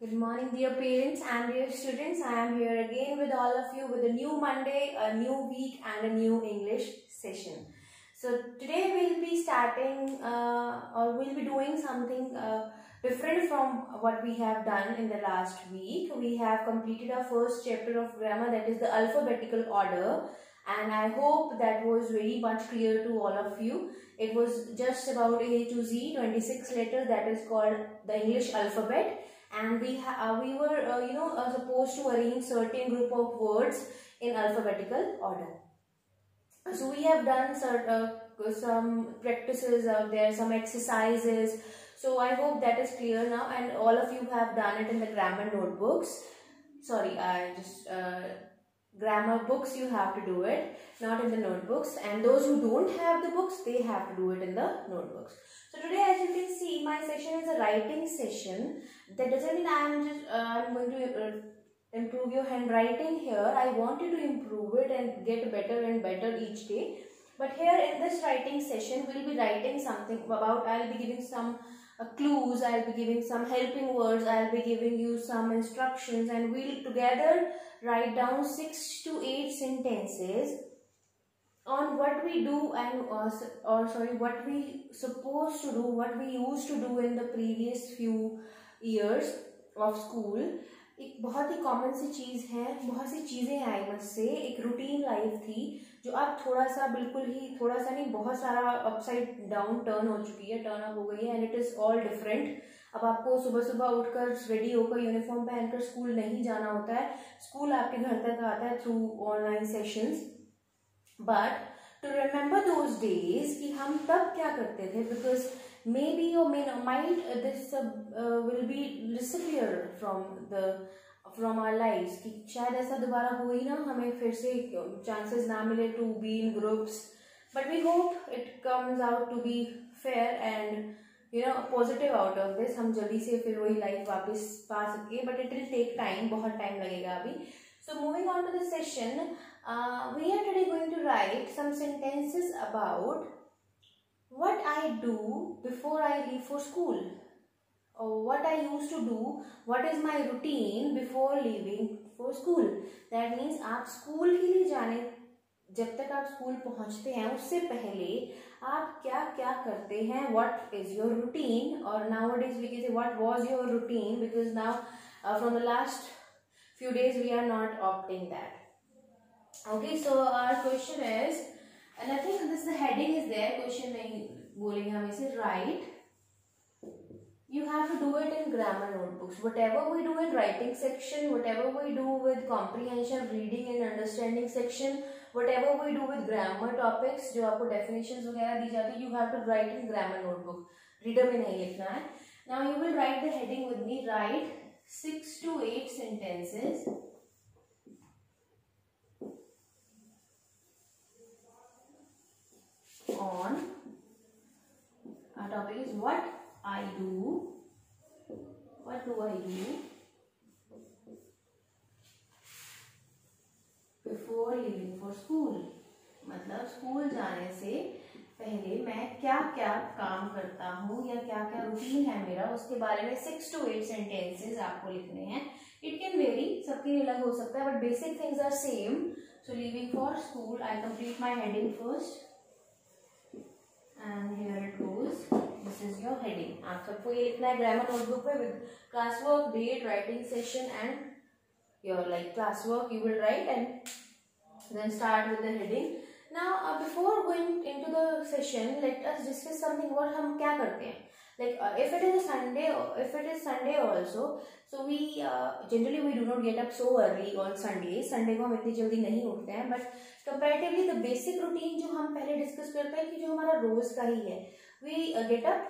Good morning, dear parents and dear students. I am here again with all of you with a new Monday, a new week and a new English session. So today we'll be starting or we'll be doing something different from what we have done in the last week. We have completed our first chapter of grammar, that is the alphabetical order, and I hope that was very much clear to all of you. It was just about A to Z, 26 letters, that is called the English alphabet. And we were supposed to arrange certain group of words in alphabetical order. So we have done some practices out there, some exercises. So I hope that is clear now, and all of you have done it in the grammar notebooks. Sorry, grammar books you have to do it, not in the notebooks, and those who don't have the books, they have to do it in the notebooks. So today, as you can see, my session is a writing session. That doesn't mean I'm going to improve your handwriting here. I want you to improve it and get better and better each day. But here in this writing session, we'll be writing something about, I'll be giving some clues, I'll be giving some helping words, I'll be giving you some instructions, and we'll together write down 6 to 8 sentences on what we do and what we supposed to do, what we used to do in the previous few years of school. एक बहुत ही common सी चीज़ है, बहुत सी चीज़ें आई मुझसे, एक routine life थी जो अब थोड़ा सा, बिल्कुल ही थोड़ा सा नहीं, बहुत सारा अपसाइड डाउन टर्न हो चुकी है, टर्न अप हो गई है, and it is all different. अब आपको सुबह सुबह उठकर रेडी होकर यूनिफॉर्म पहनकर स्कूल नहीं जाना होता है. स्कूल आपके घर तक आता है through online sessions. But to remember those days कि हम तब क्या करते थे, because maybe or might this will be disappear from our lives, कि शायद ऐसा दोबारा हो ही ना, हमें फिर से chances ना मिले to be in groups, but we hope it comes out to be fair and positive out of this. हम जल्दी से फिर वही लाइफ वापस पा सके, but it will take time, बहुत टाइम लगेगा अभी. So moving on to the session, we are today going to write some sentences about what I do before I leave for school, or what I used to do, what is my routine before leaving for school. That means आप school के लिए जाने, जब तक आप school पहुंचते हैं उससे पहले आप क्या क्या करते हैं, what is your routine, or nowadays we can say what was your routine, because now from the last few days we are not opting that. Okay, so our question is, and I think this the heading is there, question नहीं बोलेंगे हम इसे, write. You have to do it in grammar notebooks. Whatever we do in writing section, whatever we do with comprehension, reading and understanding section, whatever we do with grammar topics, जो आपको definitions वगैरह दी जाती है, you have to write in grammar notebook. Reader में नहीं लिखना है. Now you will write the heading with me. Write 6 to 8 sentences on our topic is what I do. What do I do before leaving for school? मतलब school जाने से पहले मैं क्या क्या काम करता हूँ या क्या क्या रूटीन है मेरा, उसके बारे में 6 to 8 sentences आपको लिखने हैं. It can vary, सबके लिए अलग हो सकता है, but basic things are same. So leaving for school, I complete my heading first. And here it goes. This is your heading. आप सबको ये लिखना है ग्रामर नोटबुक पे with class work, date, writing session and your class work you will write and then start with the heading. Now before going into the session, let us discuss something. what हम क्या करते हैं, if it is Sunday also, so we generally we do not get up so early on Sunday. Sunday को हम इतनी जल्दी नहीं उठते हैं, but comparatively the basic routine जो हम पहले डिस्कस करते हैं कि जो हमारा रोज का ही है, we get up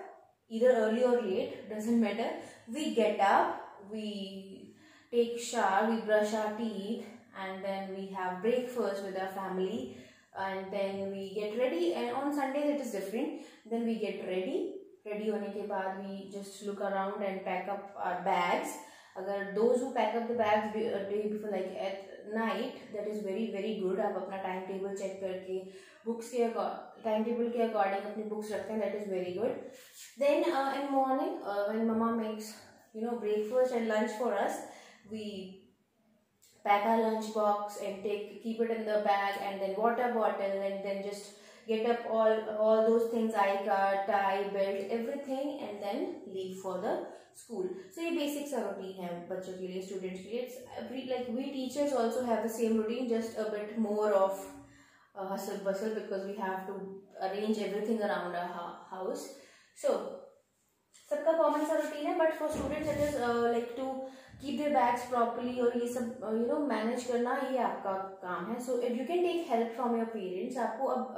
either early or late, doesn't matter. We get up, we take shower, we brush our teeth, and then we have breakfast with our family, and then we get ready. And on Sundays it is different. Then we get ready होने के बाद we just look around and pack up our bags. अगर those who pack up the bags day before, like at night, that is very very good. आप अपना time table check करके books के time table के according अपनी books रखते हैं, that is very good. Then in morning when mama makes breakfast and lunch for us. We pack our lunch box and keep it in the bag, and then water bottle, and then just get up all those things, eye card, tie, belt, everything, and then leave for the school. So ये basic सा routine है बच्चों के लिए, students के लिए. It's every, like we teachers also have the same routine, just a bit more of hustle bustle, because we have to arrange everything around our house. So सबका common सा routine है, but for students it is like to keep there bags properly, और ये सब manage करना ये आपका काम है. So you can take help from your parents. आपको अब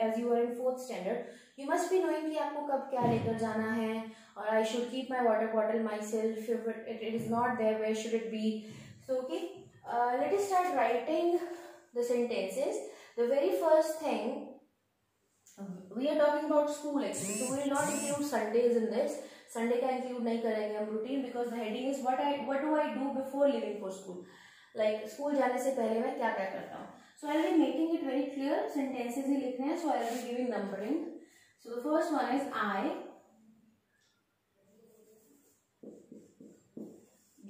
as you are in 4th standard you must be knowing कि आपको कब क्या लेकर जाना है, और I should keep my water bottle myself, it is not there, where should it be. So okay, let us start writing the sentences. The very first thing, we are talking about school actually, so we will not include Sundays in this. Sunday का include नहीं करेंगे हम routine, because the heading is what do I do before leaving for school, like school जाने से पहले मैं क्या क्या करता हूँ. So I will be making it very clear, sentences ही लिखने हैं, so I will be giving numbering. So the first one is I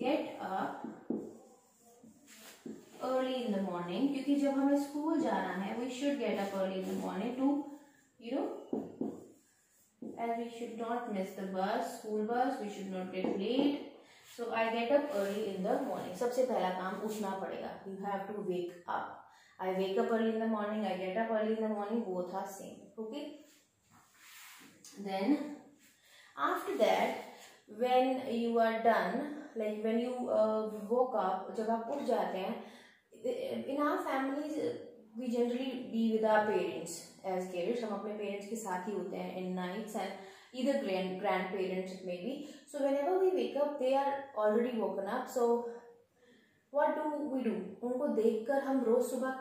get up early in the morning, क्योंकि जब हमें स्कूल जाना है we should get up early in the morning to as we should not miss the bus, school bus, we should not get late. So I get up early in the morning. सबसे पहला काम उठना पड़ेगा. You have to wake up. I wake up early in the morning, I get up early in the morning, both are same. Okay. Then after that, when you are done, like when you woke up, जब आप उठ जाते हैं, in our families we generally be with our parents as kids. हम अपने parents के साथ ही होते हैं in nights, and either grandparents it may be. So whenever we wake up, they are already woken up. So what do we do? उनको देखकर हम रोज सुबह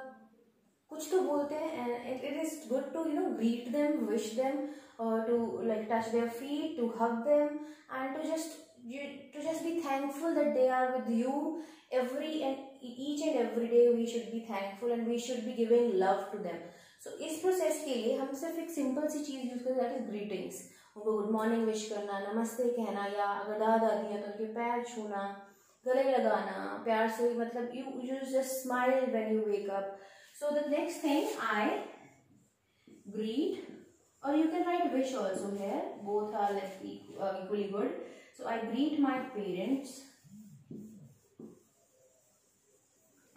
कुछ तो बोलते हैं, and it is good to greet them, wish them, to like touch their feet, to hug them, and to just be thankful that they are with you each and every day. We should be thankful and we should be giving love to them. So इस process के लिए हम सिर्फ एक simple सी चीज use करते हैं, that is greetings. उनको गुड मॉर्निंग विश करना, नमस्ते कहना, या अगर दादा दादी हैं तो उनके पैर छूना, गले लगाना प्यार से, मतलब you just smile when you wake up. So the next thing, I greet, or you can write wish also here, both are like equally good. So I greet my parents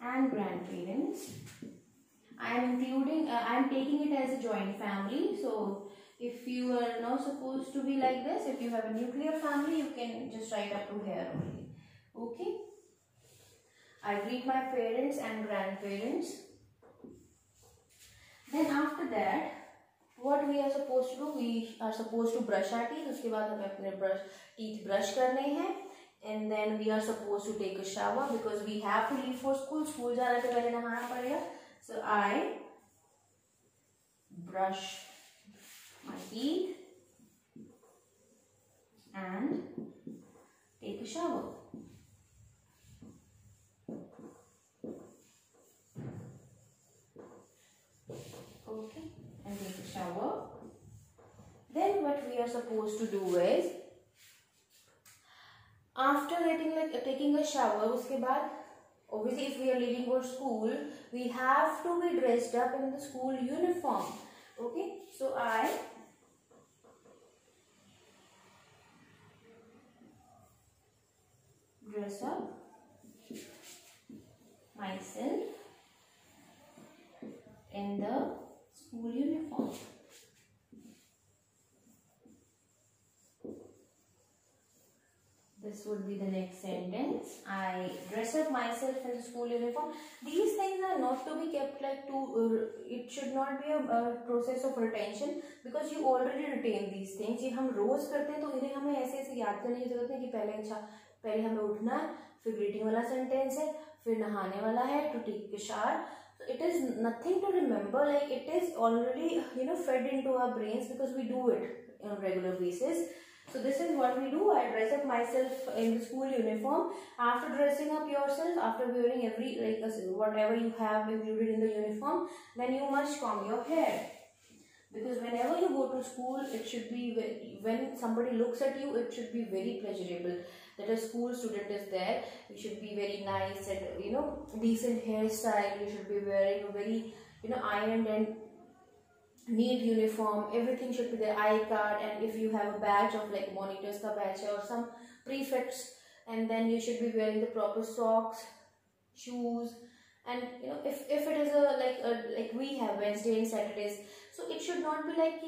and grandparents. I am taking it as a joint family. So if you are not supposed to be like this, if you have a nuclear family, you can just write up to here only. Okay. I greet my parents and grandparents. Then after that, what we are supposed to do? We are supposed to brush our teeth. उसके बाद हमें अपने teeth brush करने हैं. And then we are supposed to take a shower, because we have to leave for school. School जाने से पहले नहाना पड़ेगा. So I brush my teeth and take a shower. Okay, and take a shower. Then what we are supposed to do is, after taking a shower, उसके बाद obviously if we are leaving for school, we have to be dressed up in the school uniform. Okay, so I dress up myself in the school uniform. This would be the next sentence. I dress up myself in the school uniform. These things are not to be kept like it should not be a process of retention, because you already retain these things. ये हम रोज करते हैं, तो इन्हें हमें ऐसे ऐसे याद करने की जरूरत है कि पहले हमें उठना है, फिर ग्रीटिंग वाला सेंटेंस है, फिर नहाने वाला है, to take a shower. So it is nothing to remember, like it is already fed into our brains, because we do it on a regular basis. So this is what we do. I dress up myself in the school uniform. After dressing up yourself, after wearing whatever you have included in the uniform, then you must comb your hair. because whenever you go to school, it should be when somebody looks at you, it should be very pleasurable that a school student is there. You should be very nice and, you know, decent hairstyle. You should be wearing a very, you know, ironed and neat uniform. Everything should be there, eye card, and if you have a badge of like monitors ka badge or some prefects, and then you should be wearing the proper socks, shoes. And you know, if it is like we have Wednesday and Saturdays, so it should not be like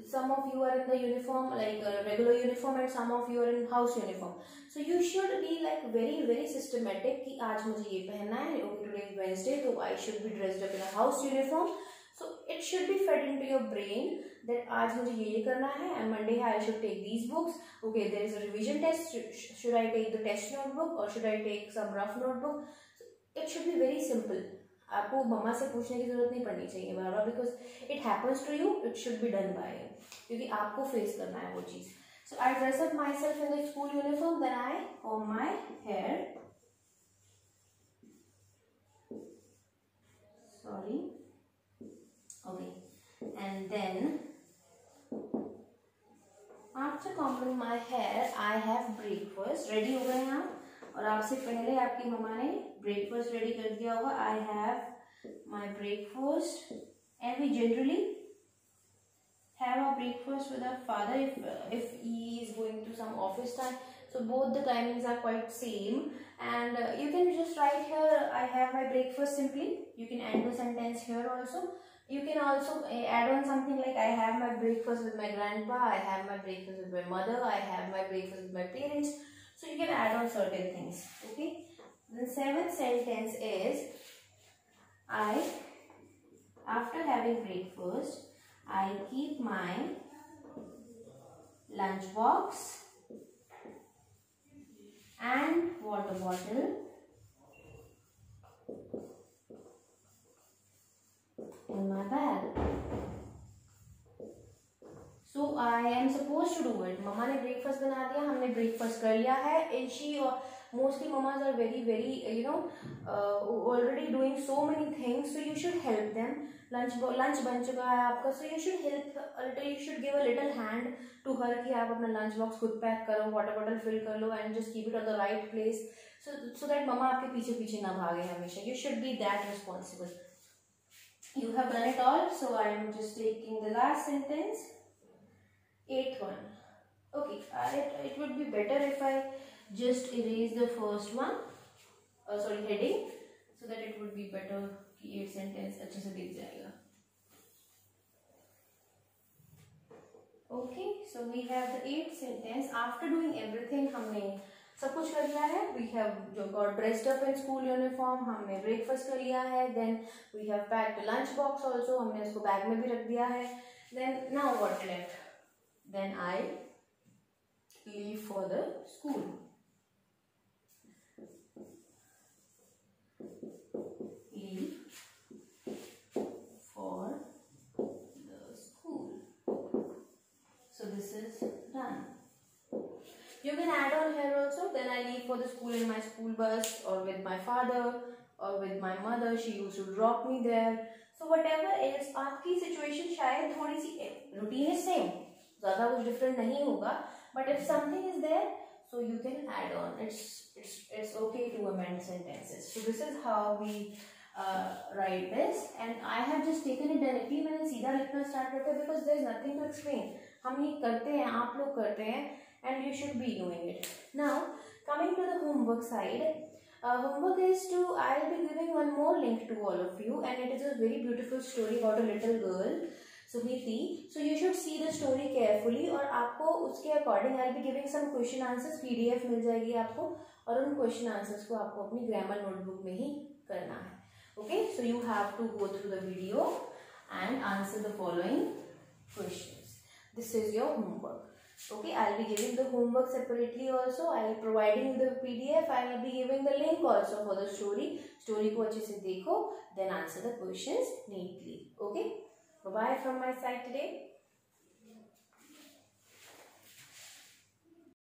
some of you are in the uniform, like a regular uniform, and some of you are in house uniform. So you should be like very systematic कि आज मुझे ये पहनना है, okay, today is Wednesday, so I should be dressed up in a house uniform. So it should be fed into your brain that आज मुझे ये करना है, and Monday I should take these books. Okay, there is a revision test. Should I take the test notebook or should I take some rough notebook? So it should be very simple. आपको मम्मा से पूछने की जरूरत नहीं पड़नी चाहिए बार बार, because it happens to you. It should be done by you, क्योंकि आपको फेस करना है वो चीज. So I dress up myself in the school uniform, then I comb my hair. Sorry. Okay, and then after combing my hair, I have breakfast. Ready हो गए हैं आप? और आपसे पहले आपकी मम्मा ने breakfast ready कर दिया होगा. I have my breakfast, and we generally have a breakfast with our father if he is going to some office time. So both the timings are quite same, and you can just write here, I have my breakfast simply. You can end the sentence here also. You can also add on something like I have my breakfast with my grandpa, I have my breakfast with my mother, I have my breakfast with my parents. So you can add on certain things. Okay. The seventh sentence is after having breakfast, I keep my lunch box and water bottle in my bag. So I am supposed to do it. Mama ने breakfast बना दिया, हमने breakfast कर लिया है. And she mostly mamas are very you know already doing so many things. So you should help them. Lunch बन चुका है आपका. So you should help a little. You should give a little hand to her कि आप अपना lunch box खुद pack करो, water bottle fill कर लो, and just keep it on the right place. So that mama आपके पीछे ना भागे हमेशा. You should be that responsible. You have done it all. So I am just taking the last sentence. 8th one. Okay, it would be better if I just erase the first one. Sorry, heading, so that it would be better कि 8 sentence अच्छे से दिख जाएगा. Okay, so we have the 8th sentence. After doing everything, हमने सब कुछ कर लिया है. We have got dressed up in school uniform. हमने breakfast कर लिया है. Then we have packed the lunch box also. हमने उसको bag में भी रख दिया है. Then now what left? Then I leave for the school. Leave for the school. So this is done. You can add on here also. Then I leave for the school in my school bus, or with my father, or with my mother. She used to drop me there. So whatever else, आपकी situation शायद थोड़ी सी routine is same. ज़्यादा कुछ different नहीं होगा. But if something is there, so you can add on. It's okay to amend sentences. So this is how we write this. And I have just taken it directly. मैंने सीधा लिखना start करता है because there is nothing to explain. हम ये करते हैं, आप लोग करते हैं, and you should be doing it. Now coming to the homework side. Homework is I'll be giving one more link to all of you, and it is a very beautiful story about a little girl, Sumiti. So you should see the story carefully, और आपको उसके according I'll be giving some question answers. PDF मिल जाएगी आपको, और उन question answers को आपको अपनी grammar notebook में ही करना है. Okay, so you have to go through the video and answer the following questions. This is your homework. Okay, I'll be giving the homework separately also. I'll be providing the PDF. I will be giving the link also for the story. Story को अच्छे से देखो, then answer the questions neatly. Okay, bye bye from my side today.